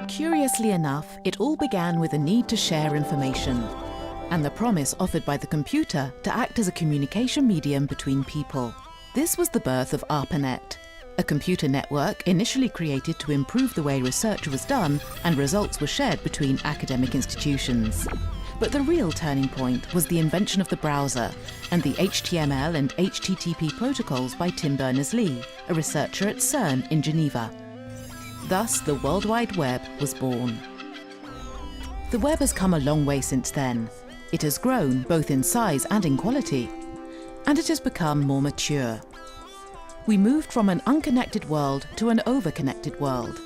Curiously enough, it all began with a need to share information, and the promise offered by the computer to act as a communication medium between people. This was the birth of ARPANET, a computer network initially created to improve the way research was done and results were shared between academic institutions. But the real turning point was the invention of the browser and the HTML and HTTP protocols by Tim Berners-Lee, a researcher at CERN in Geneva. Thus, the World Wide Web was born. The web has come a long way since then. It has grown both in size and in quality, and it has become more mature. We moved from an unconnected world to an over-connected world.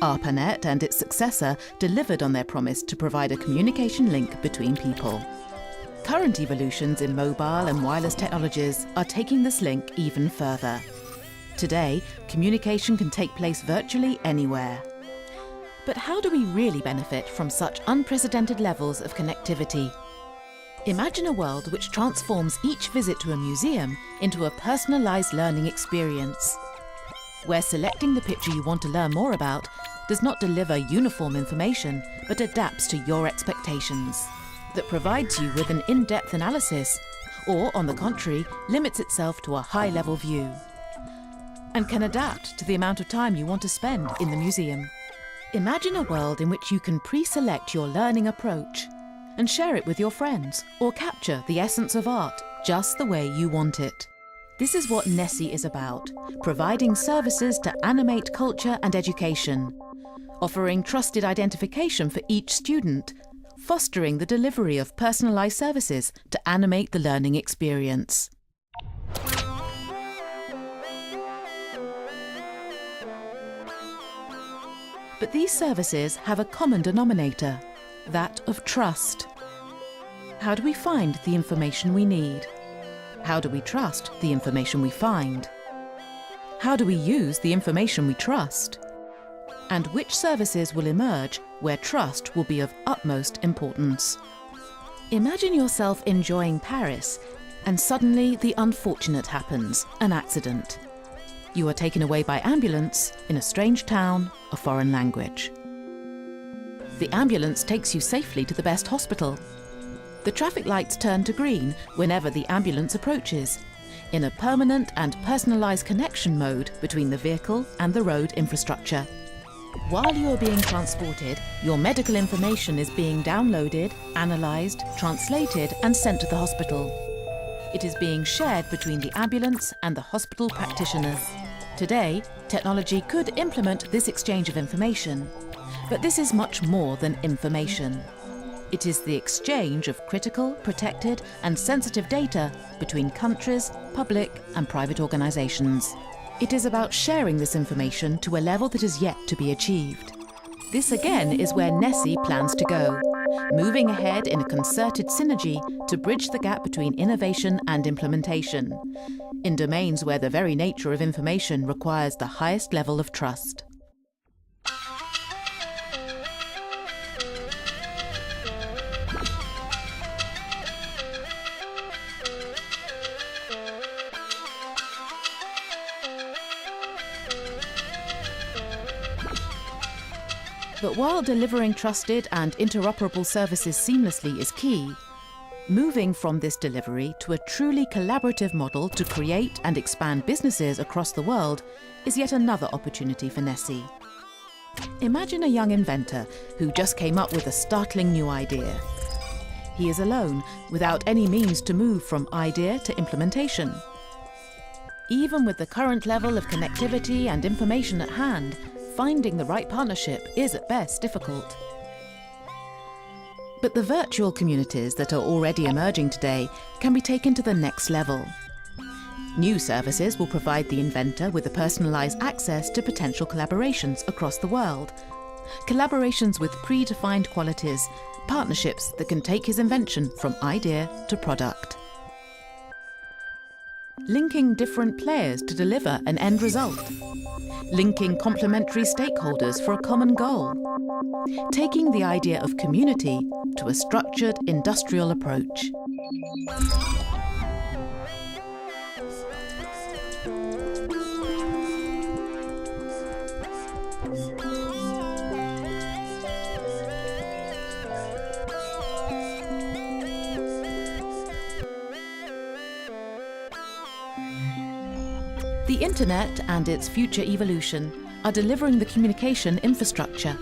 ARPANET and its successor delivered on their promise to provide a communication link between people. Current evolutions in mobile and wireless technologies are taking this link even further. Today, communication can take place virtually anywhere. But how do we really benefit from such unprecedented levels of connectivity? Imagine a world which transforms each visit to a museum into a personalized learning experience, where selecting the picture you want to learn more about does not deliver uniform information, but adapts to your expectations, that provides you with an in-depth analysis, or, on the contrary, limits itself to a high-level view, and can adapt to the amount of time you want to spend in the museum. Imagine a world in which you can pre-select your learning approach and share it with your friends, or capture the essence of art just the way you want it. This is what NESSI is about, providing services to animate culture and education, offering trusted identification for each student, fostering the delivery of personalized services to animate the learning experience. But these services have a common denominator, that of trust. How do we find the information we need? How do we trust the information we find? How do we use the information we trust? And which services will emerge where trust will be of utmost importance? Imagine yourself enjoying Paris, and suddenly the unfortunate happens, an accident. You are taken away by ambulance in a strange town, a foreign language. The ambulance takes you safely to the best hospital. The traffic lights turn to green whenever the ambulance approaches, in a permanent and personalised connection mode between the vehicle and the road infrastructure. While you are being transported, your medical information is being downloaded, analysed, translated and sent to the hospital. It is being shared between the ambulance and the hospital practitioners. Today, technology could implement this exchange of information, but this is much more than information. It is the exchange of critical, protected and sensitive data between countries, public and private organisations. It is about sharing this information to a level that is yet to be achieved. This again is where NESSI plans to go, moving ahead in a concerted synergy to bridge the gap between innovation and implementation, in domains where the very nature of information requires the highest level of trust. But while delivering trusted and interoperable services seamlessly is key, moving from this delivery to a truly collaborative model to create and expand businesses across the world is yet another opportunity for NESSI. Imagine a young inventor who just came up with a startling new idea. He is alone, without any means to move from idea to implementation. Even with the current level of connectivity and information at hand, finding the right partnership is at best difficult. But the virtual communities that are already emerging today can be taken to the next level. New services will provide the inventor with a personalised access to potential collaborations across the world. Collaborations with predefined qualities, partnerships that can take his invention from idea to product. Linking different players to deliver an end result. Linking complementary stakeholders for a common goal. Taking the idea of community to a structured industrial approach. Internet and its future evolution are delivering the communication infrastructure.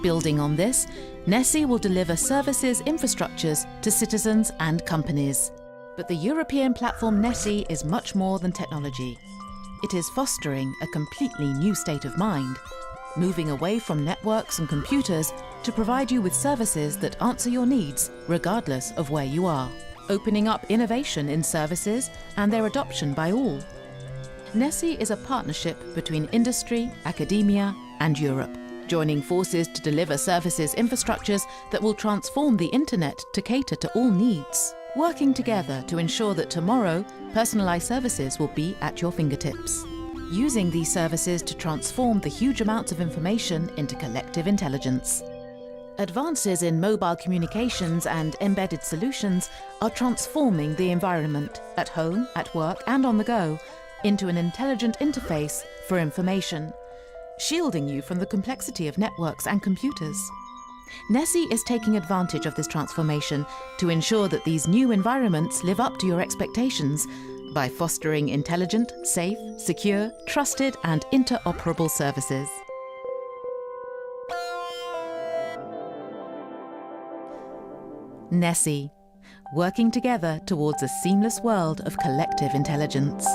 Building on this, NESSI will deliver services infrastructures to citizens and companies. But the European platform NESSI is much more than technology. It is fostering a completely new state of mind, moving away from networks and computers to provide you with services that answer your needs regardless of where you are, opening up innovation in services and their adoption by all. NESSI is a partnership between industry, academia and Europe, joining forces to deliver services infrastructures that will transform the internet to cater to all needs, working together to ensure that tomorrow personalized services will be at your fingertips, using these services to transform the huge amounts of information into collective intelligence. Advances in mobile communications and embedded solutions are transforming the environment at home, at work and on the go into an intelligent interface for information, shielding you from the complexity of networks and computers. NESSI is taking advantage of this transformation to ensure that these new environments live up to your expectations by fostering intelligent, safe, secure, trusted and interoperable services. NESSI, working together towards a seamless world of collective intelligence.